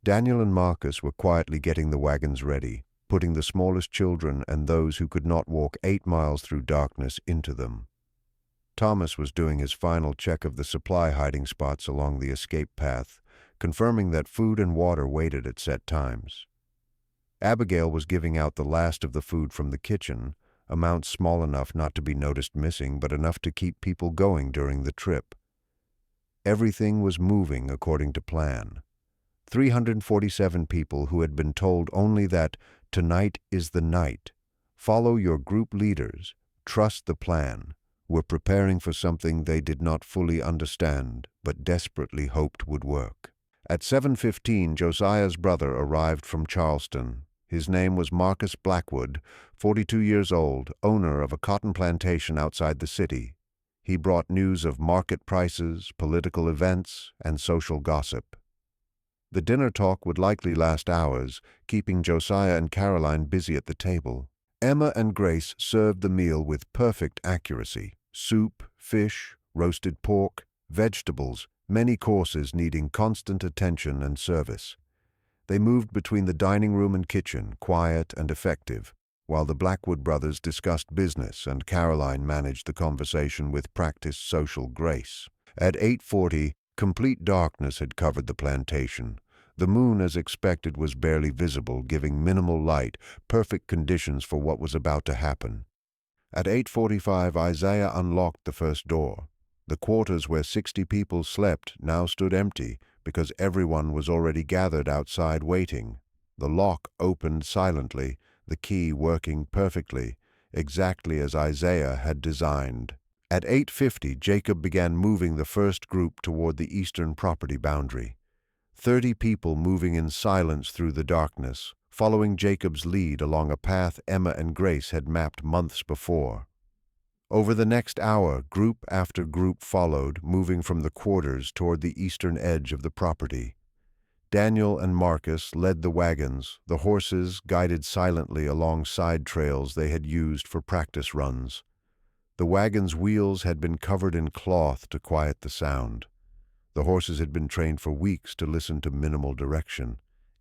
A: Daniel and Marcus were quietly getting the wagons ready, putting the smallest children and those who could not walk 8 miles through darkness into them. Thomas was doing his final check of the supply hiding spots along the escape path, confirming that food and water waited at set times. Abigail was giving out the last of the food from the kitchen, amounts small enough not to be noticed missing, but enough to keep people going during the trip. Everything was moving according to plan. 347 people who had been told only that tonight is the night, follow your group leaders, trust the plan, were preparing for something they did not fully understand but desperately hoped would work. At 7:15, Josiah's brother arrived from Charleston. His name was Marcus Blackwood, 42 years old, owner of a cotton plantation outside the city. He brought news of market prices, political events, and social gossip. The dinner talk would likely last hours, keeping Josiah and Caroline busy at the table. Emma and Grace served the meal with perfect accuracy. Soup, fish, roasted pork, vegetables, many courses needing constant attention and service. They moved between the dining room and kitchen, quiet and effective, while the Blackwood brothers discussed business and Caroline managed the conversation with practiced social grace. At 8:40, complete darkness had covered the plantation. The moon, as expected, was barely visible, giving minimal light, perfect conditions for what was about to happen. At 8:45, Isaiah unlocked the first door. The quarters where 60 people slept now stood empty because everyone was already gathered outside waiting. The lock opened silently, the key working perfectly, exactly as Isaiah had designed. At 8:50, Jacob began moving the first group toward the eastern property boundary. 30 people moving in silence through the darkness, following Jacob's lead along a path Emma and Grace had mapped months before. Over the next hour, group after group followed, moving from the quarters toward the eastern edge of the property. Daniel and Marcus led the wagons, the horses guided silently along side trails they had used for practice runs. The wagon's wheels had been covered in cloth to quiet the sound. The horses had been trained for weeks to listen to minimal direction.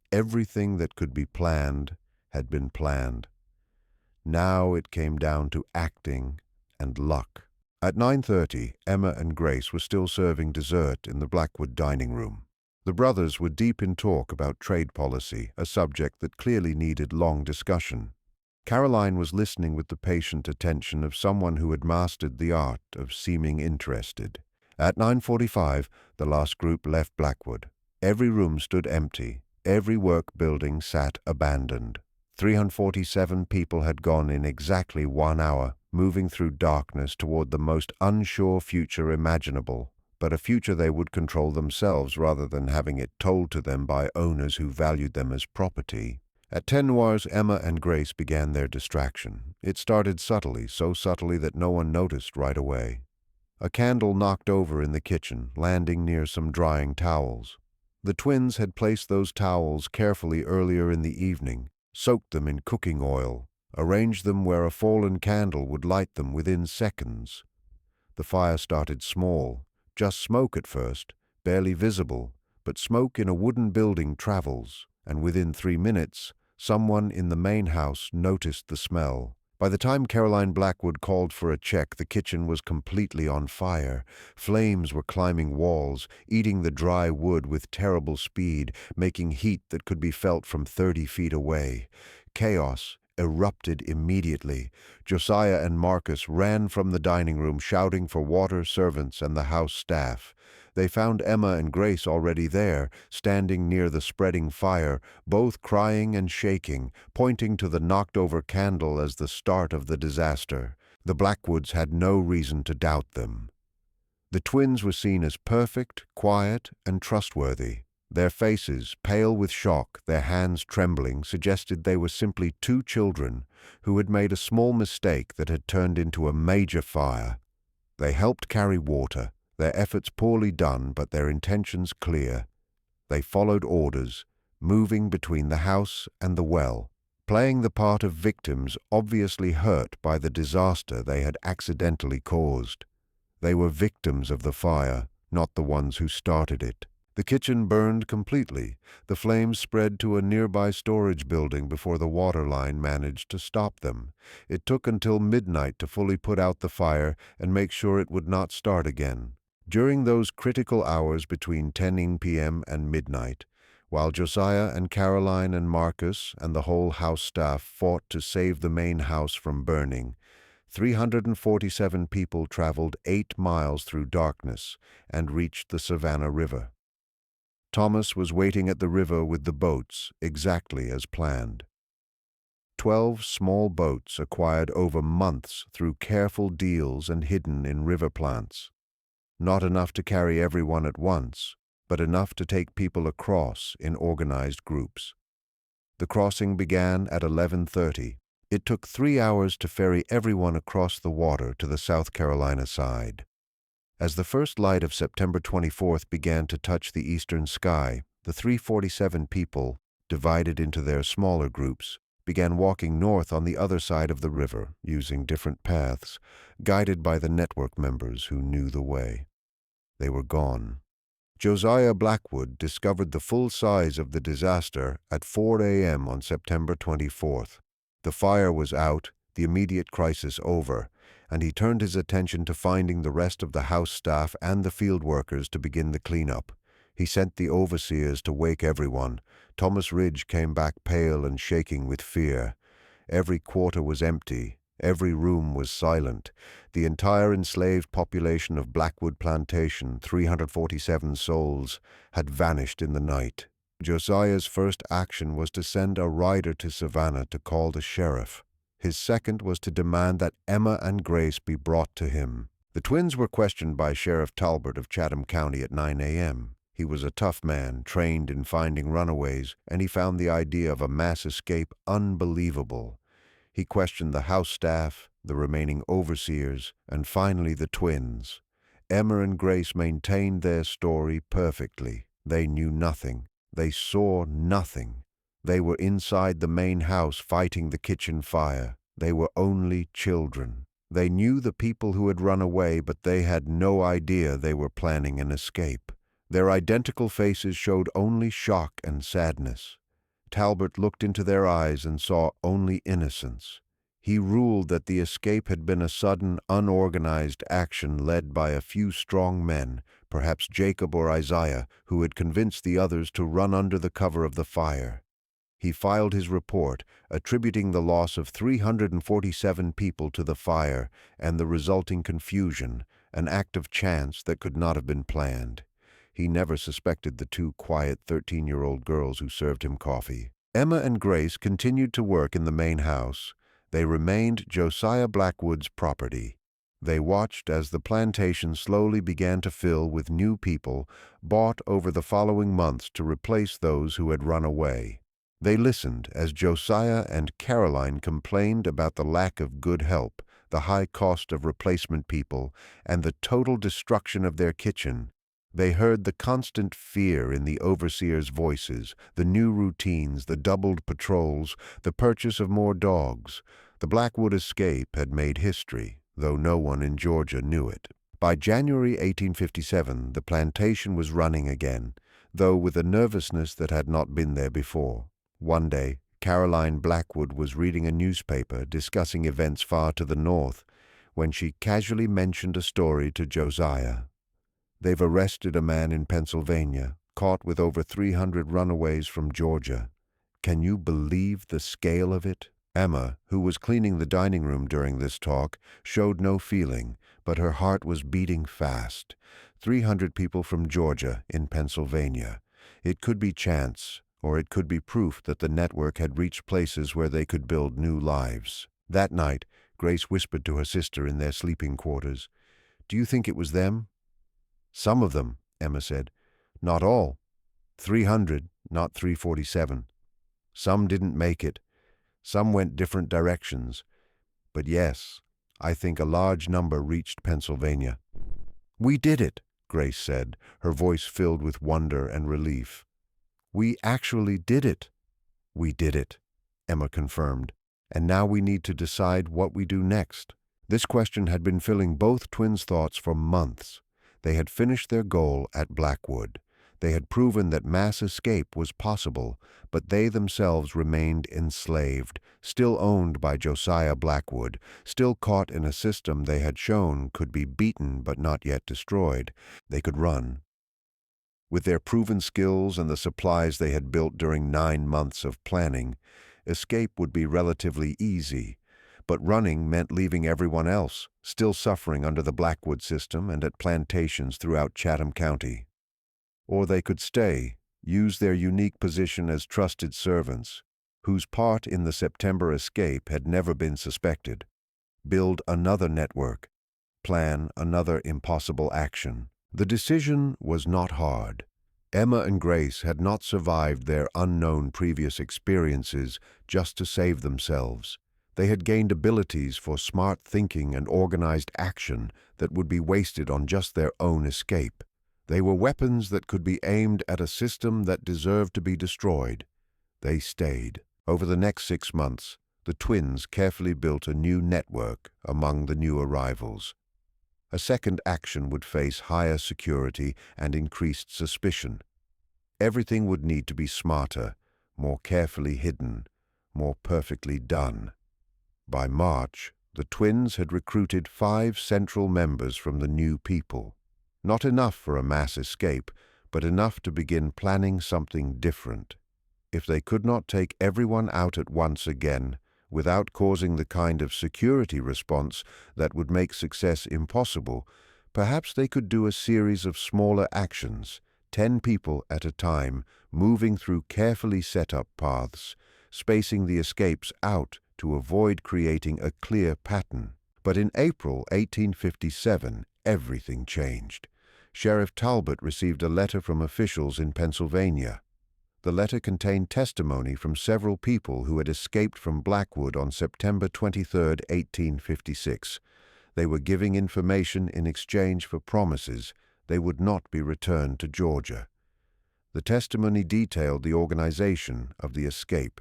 A: Everything that could be planned had been planned. Now it came down to acting and luck. At 9:30, Emma and Grace were still serving dessert in the Blackwood dining room. The brothers were deep in talk about trade policy, a subject that clearly needed long discussion. Caroline was listening with the patient attention of someone who had mastered the art of seeming interested. At 9:45, the last group left Blackwood. Every room stood empty. Every work building sat abandoned. 347 people had gone in exactly 1 hour, moving through darkness toward the most unsure future imaginable, but a future they would control themselves rather than having it told to them by owners who valued them as property. At 10 noirs, Emma and Grace began their distraction. It started subtly, so subtly that no one noticed right away. A candle knocked over in the kitchen, landing near some drying towels. The twins had placed those towels carefully earlier in the evening, soaked them in cooking oil, arranged them where a fallen candle would light them within seconds. The fire started small, just smoke at first, barely visible, but smoke in a wooden building travels, and within 3 minutes, someone in the main house noticed the smell. By the time Caroline Blackwood called for a check, the kitchen was completely on fire. Flames were climbing walls, eating the dry wood with terrible speed, making heat that could be felt from 30 feet away. Chaos erupted immediately. Josiah and Marcus ran from the dining room, shouting for water, servants, and the house staff. They found Emma and Grace already there, standing near the spreading fire, both crying and shaking, pointing to the knocked-over candle as the start of the disaster. The Blackwoods had no reason to doubt them. The twins were seen as perfect, quiet, and trustworthy. Their faces, pale with shock, their hands trembling, suggested they were simply two children who had made a small mistake that had turned into a major fire. They helped carry water, their efforts poorly done but their intentions clear. They followed orders, moving between the house and the well, playing the part of victims obviously hurt by the disaster they had accidentally caused. They were victims of the fire, not the ones who started it. The kitchen burned completely. The flames spread to a nearby storage building before the water line managed to stop them. It took until midnight to fully put out the fire and make sure it would not start again. During those critical hours between 10 p.m. and midnight, while Josiah and Caroline and Marcus and the whole house staff fought to save the main house from burning, 347 people traveled 8 miles through darkness and reached the Savannah River. Thomas was waiting at the river with the boats, exactly as planned. 12 small boats acquired over months through careful deals and hidden in river plants. Not enough to carry everyone at once, but enough to take people across in organized groups. The crossing began at 11:30. It took 3 hours to ferry everyone across the water to the South Carolina side. As the first light of September 24th began to touch the eastern sky, the 347 people, divided into their smaller groups, began walking north on the other side of the river, using different paths, guided by the network members who knew the way. They were gone. Josiah Blackwood discovered the full size of the disaster at 4 a.m. on September 24th. The fire was out, the immediate crisis over, and he turned his attention to finding the rest of the house staff and the field workers to begin the cleanup. He sent the overseers to wake everyone. Thomas Ridge came back pale and shaking with fear. Every quarter was empty. Every room was silent. The entire enslaved population of Blackwood Plantation, 347 souls, had vanished in the night. Josiah's first action was to send a rider to Savannah to call the sheriff. His second was to demand that Emma and Grace be brought to him. The twins were questioned by Sheriff Talbot of Chatham County at 9 a.m. He was a tough man, trained in finding runaways, and he found the idea of a mass escape unbelievable. He questioned the house staff, the remaining overseers, and finally the twins. Emma and Grace maintained their story perfectly. They knew nothing. They saw nothing. They were inside the main house fighting the kitchen fire. They were only children. They knew the people who had run away, but they had no idea they were planning an escape. Their identical faces showed only shock and sadness. Talbot looked into their eyes and saw only innocence. He ruled that the escape had been a sudden, unorganized action led by a few strong men, perhaps Jacob or Isaiah, who had convinced the others to run under the cover of the fire. He filed his report, attributing the loss of 347 people to the fire and the resulting confusion, an act of chance that could not have been planned. He never suspected the two quiet 13-year-old girls who served him coffee. Emma and Grace continued to work in the main house. They remained Josiah Blackwood's property. They watched as the plantation slowly began to fill with new people bought over the following months to replace those who had run away. They listened as Josiah and Caroline complained about the lack of good help, the high cost of replacement people, and the total destruction of their kitchen. They heard the constant fear in the overseers' voices, the new routines, the doubled patrols, the purchase of more dogs. The Blackwood escape had made history, though no one in Georgia knew it. By January 1857, the plantation was running again, though with a nervousness that had not been there before. One day, Caroline Blackwood was reading a newspaper discussing events far to the north, when she casually mentioned a story to Josiah. "They've arrested a man in Pennsylvania, caught with over 300 runaways from Georgia. Can you believe the scale of it?" Emma, who was cleaning the dining room during this talk, showed no feeling, but her heart was beating fast. 300 people from Georgia in Pennsylvania. It could be chance, or it could be proof that the network had reached places where they could build new lives. That night, Grace whispered to her sister in their sleeping quarters, "Do you think it was them?" "Some of them," Emma said. "Not all. 300, not 347. Some didn't make it. Some went different directions. But yes, I think a large number reached Pennsylvania." "We did it," Grace said, her voice filled with wonder and relief. "We actually did it." "We did it," Emma confirmed. "And now we need to decide what we do next." This question had been filling both twins' thoughts for months. They had finished their goal at Blackwood. They had proven that mass escape was possible, but they themselves remained enslaved, still owned by Josiah Blackwood, still caught in a system they had shown could be beaten but not yet destroyed. They could run. With their proven skills and the supplies they had built during 9 months of planning, escape would be relatively easy. But running meant leaving everyone else, still suffering under the Blackwood system and at plantations throughout Chatham County. Or they could stay, use their unique position as trusted servants, whose part in the September escape had never been suspected, build another network, plan another impossible action. The decision was not hard. Emma and Grace had not survived their unknown previous experiences just to save themselves. They had gained abilities for smart thinking and organized action that would be wasted on just their own escape. They were weapons that could be aimed at a system that deserved to be destroyed. They stayed. Over the next 6 months, the twins carefully built a new network among the new arrivals. A second action would face higher security and increased suspicion. Everything would need to be smarter, more carefully hidden, more perfectly done. By March, the twins had recruited 5 central members from the new people. Not enough for a mass escape, but enough to begin planning something different. If they could not take everyone out at once again, without causing the kind of security response that would make success impossible, perhaps they could do a series of smaller actions, 10 people at a time, moving through carefully set up paths, spacing the escapes out to avoid creating a clear pattern. But in April 1857, everything changed. Sheriff Talbot received a letter from officials in Pennsylvania. The letter contained testimony from several people who had escaped from Blackwood on September 23, 1856. They were giving information in exchange for promises they would not be returned to Georgia. The testimony detailed the organization of the escape.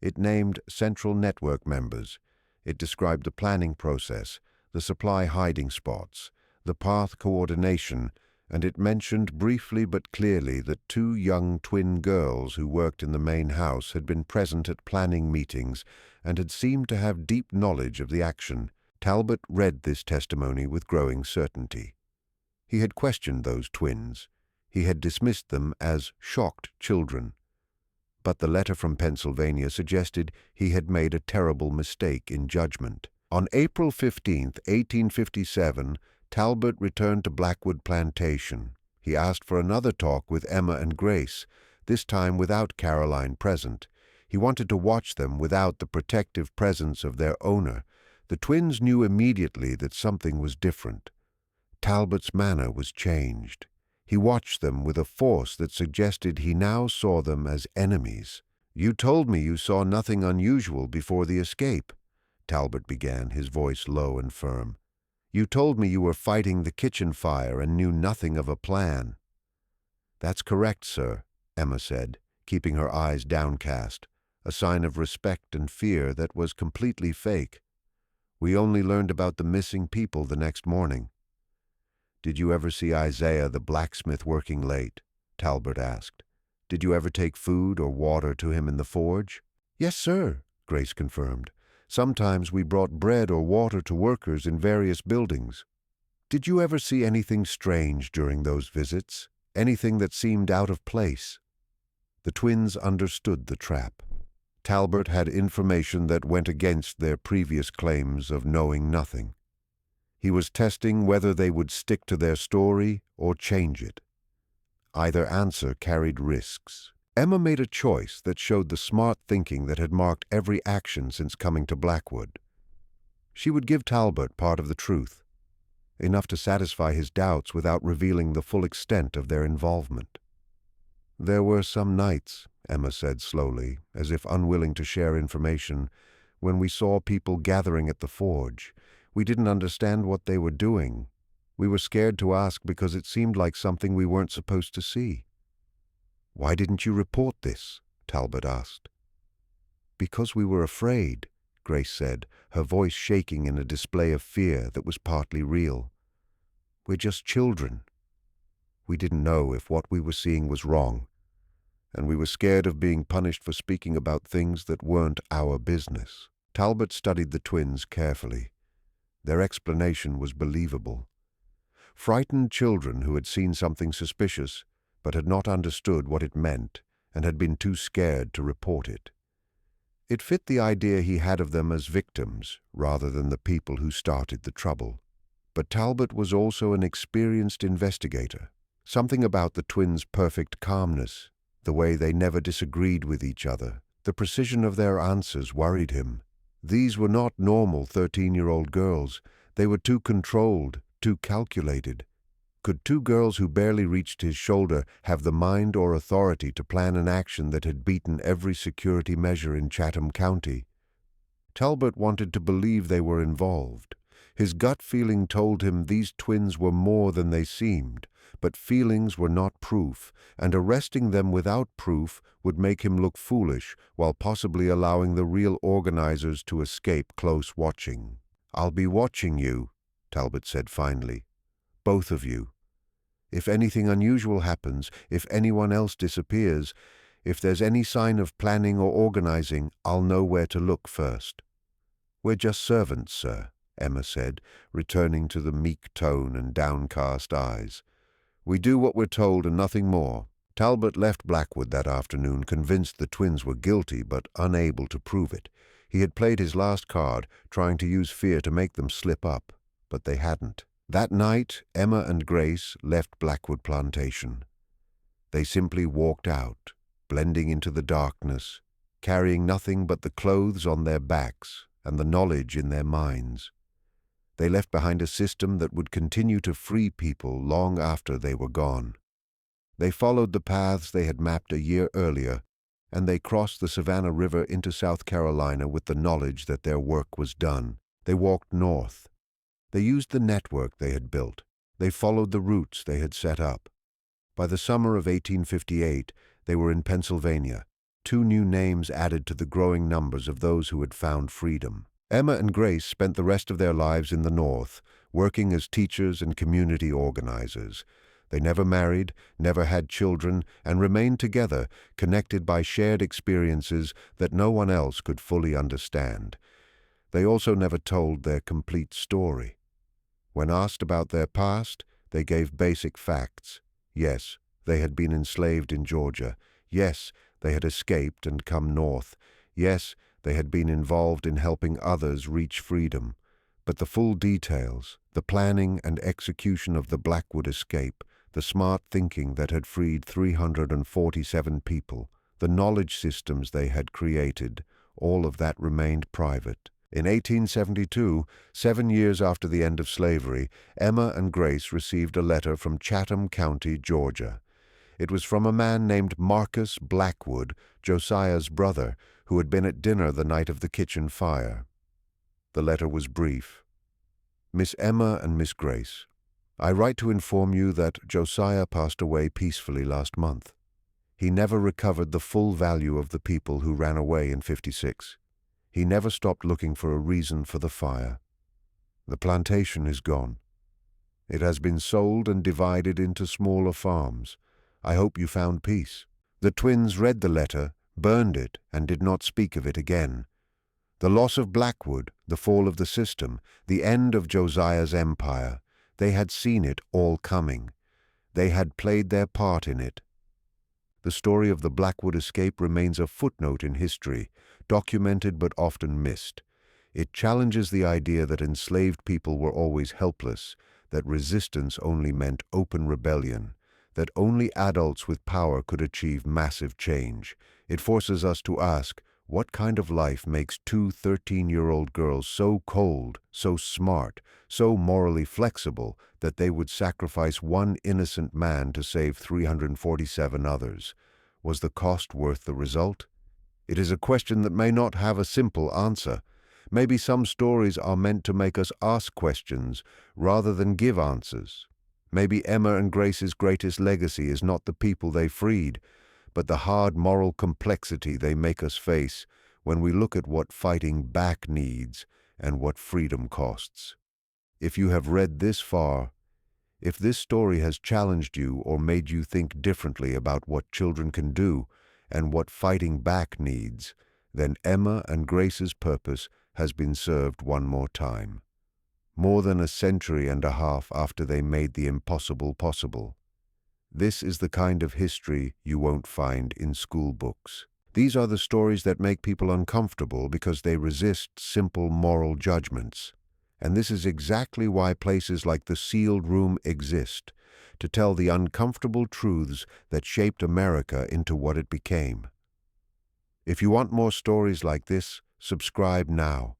A: It named central network members. It described the planning process, the supply hiding spots, the path coordination, and it mentioned briefly but clearly that two young twin girls who worked in the main house had been present at planning meetings and had seemed to have deep knowledge of the action. Talbot read this testimony with growing certainty. He had questioned those twins. He had dismissed them as shocked children. But the letter from Pennsylvania suggested he had made a terrible mistake in judgment. On April 15, 1857, Talbot returned to Blackwood Plantation. He asked for another talk with Emma and Grace, this time without Caroline present. He wanted to watch them without the protective presence of their owner. The twins knew immediately that something was different. Talbot's manner was changed. He watched them with a force that suggested he now saw them as enemies. "You told me you saw nothing unusual before the escape," Talbot began, his voice low and firm. "You told me you were fighting the kitchen fire and knew nothing of a plan." "That's correct, sir," Emma said, keeping her eyes downcast, a sign of respect and fear that was completely fake. "We only learned about the missing people the next morning." "Did you ever see Isaiah the blacksmith working late?" Talbot asked. "Did you ever take food or water to him in the forge?" "Yes, sir," Grace confirmed. "Sometimes we brought bread or water to workers in various buildings." "Did you ever see anything strange during those visits? Anything that seemed out of place?" The twins understood the trap. Talbot had information that went against their previous claims of knowing nothing. He was testing whether they would stick to their story or change it. Either answer carried risks. Emma made a choice that showed the smart thinking that had marked every action since coming to Blackwood. She would give Talbot part of the truth, enough to satisfy his doubts without revealing the full extent of their involvement. "There were some nights," Emma said slowly, as if unwilling to share information, "when we saw people gathering at the forge. We didn't understand what they were doing. We were scared to ask because it seemed like something we weren't supposed to see." "Why didn't you report this?" Talbot asked. "Because we were afraid," Grace said, her voice shaking in a display of fear that was partly real. "We're just children. We didn't know if what we were seeing was wrong, and we were scared of being punished for speaking about things that weren't our business." Talbot studied the twins carefully. Their explanation was believable. Frightened children who had seen something suspicious but had not understood what it meant and had been too scared to report it. It fit the idea he had of them as victims rather than the people who started the trouble. But Talbot was also an experienced investigator. Something about the twins' perfect calmness, the way they never disagreed with each other, the precision of their answers worried him. These were not normal 13-year-old girls. They were too controlled, too calculated. Could two girls who barely reached his shoulder have the mind or authority to plan an action that had beaten every security measure in Chatham County? Talbot wanted to believe they were involved. His gut feeling told him these twins were more than they seemed, but feelings were not proof, and arresting them without proof would make him look foolish while possibly allowing the real organizers to escape close watching. "I'll be watching you," Talbot said finally. "Both of you. If anything unusual happens, if anyone else disappears, if there's any sign of planning or organizing, I'll know where to look first." "We're just servants, sir," Emma said, returning to the meek tone and downcast eyes. "We do what we're told and nothing more." Talbot left Blackwood that afternoon convinced the twins were guilty but unable to prove it. He had played his last card, trying to use fear to make them slip up, but they hadn't. That night, Emma and Grace left Blackwood Plantation. They simply walked out, blending into the darkness, carrying nothing but the clothes on their backs and the knowledge in their minds. They left behind a system that would continue to free people long after they were gone. They followed the paths they had mapped a year earlier, and they crossed the Savannah River into South Carolina with the knowledge that their work was done. They walked north. They used the network they had built. They followed the routes they had set up. By the summer of 1858, they were in Pennsylvania, 2 new names added to the growing numbers of those who had found freedom. Emma and Grace spent the rest of their lives in the North, working as teachers and community organizers. They never married, never had children, and remained together, connected by shared experiences that no one else could fully understand. They also never told their complete story. When asked about their past, they gave basic facts. Yes, they had been enslaved in Georgia. Yes, they had escaped and come north. Yes, they had been involved in helping others reach freedom. But the full details, the planning and execution of the Blackwood escape, the smart thinking that had freed 347 people, the knowledge systems they had created, all of that remained private. In 1872, 7 years after the end of slavery, Emma and Grace received a letter from Chatham County, Georgia. It was from a man named Marcus Blackwood, Josiah's brother, who had been at dinner the night of the kitchen fire. The letter was brief. Miss Emma and Miss Grace, I write to inform you that Josiah passed away peacefully last month. He never recovered the full value of the people who ran away in '56. He never stopped looking for a reason for the fire. The plantation is gone. It has been sold and divided into smaller farms. I hope you found peace. The twins read the letter, burned it, and did not speak of it again. The loss of Blackwood, the fall of the system, the end of Josiah's empire, they had seen it all coming. They had played their part in it. The story of the Blackwood escape remains a footnote in history, documented but often missed. It challenges the idea that enslaved people were always helpless, that resistance only meant open rebellion, that only adults with power could achieve massive change. It forces us to ask, what kind of life makes 2 13-year-old girls so cold, so smart, so morally flexible that they would sacrifice one innocent man to save 347 others? Was the cost worth the result? It is a question that may not have a simple answer. Maybe some stories are meant to make us ask questions rather than give answers. Maybe Emma and Grace's greatest legacy is not the people they freed, but the hard moral complexity they make us face when we look at what fighting back needs and what freedom costs. If you have read this far, if this story has challenged you or made you think differently about what children can do and what fighting back needs, then Emma and Grace's purpose has been served one more time. More than a century and a half after they made the impossible possible. This is the kind of history you won't find in school books. These are the stories that make people uncomfortable because they resist simple moral judgments. And this is exactly why places like the Sealed Room exist, to tell the uncomfortable truths that shaped America into what it became. If you want more stories like this, subscribe now.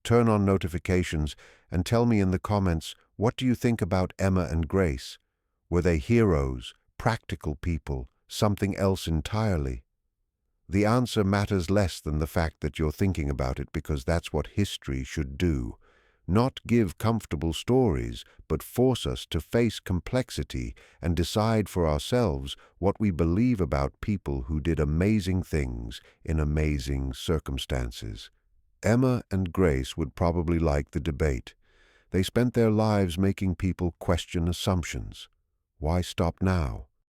A: Turn on notifications and tell me in the comments, what do you think about Emma and Grace? Were they heroes, practical people, something else entirely? The answer matters less than the fact that you're thinking about it, because that's what history should do. Not give comfortable stories, but force us to face complexity and decide for ourselves what we believe about people who did amazing things in amazing circumstances. Emma and Grace would probably like the debate. They spent their lives making people question assumptions. Why stop now?